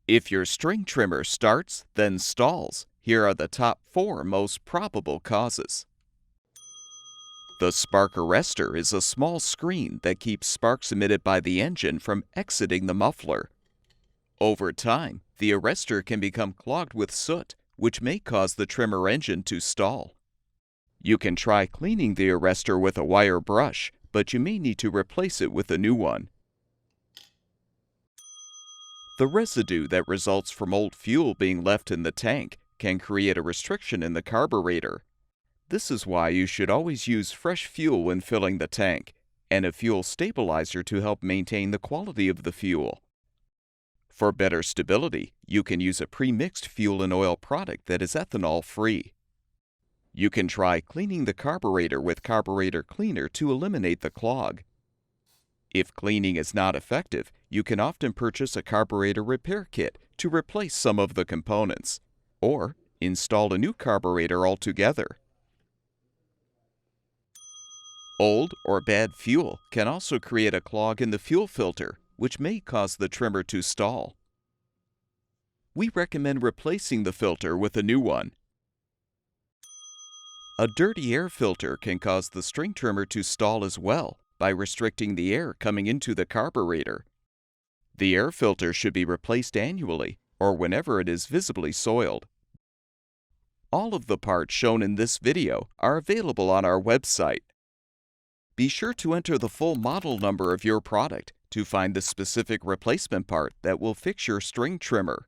If your string trimmer starts, then stalls, here are the top 4 most probable causes. The spark arrestor is a small screen that keeps sparks emitted by the engine from exiting the muffler. Over time, the arrestor can become clogged with soot, which may cause the trimmer engine to stall. You can try cleaning the arrestor with a wire brush, but you may need to replace it with a new one. The residue that results from old fuel being left in the tank can create a restriction in the carburetor. This is why you should always use fresh fuel when filling the tank, and a fuel stabilizer to help maintain the quality of the fuel. For better stability, you can use a pre-mixed fuel and oil product that is ethanol-free. You can try cleaning the carburetor with carburetor cleaner to eliminate the clog. If cleaning is not effective, you can often purchase a carburetor repair kit to replace some of the components, or install a new carburetor altogether. Old or bad fuel can also create a clog in the fuel filter, which may cause the trimmer to stall. We recommend replacing the filter with a new one. A dirty air filter can cause the string trimmer to stall as well by restricting the air coming into the carburetor. The air filter should be replaced annually or whenever it is visibly soiled. All of the parts shown in this video are available on our website. Be sure to enter the full model number of your product to find the specific replacement part that will fix your string trimmer.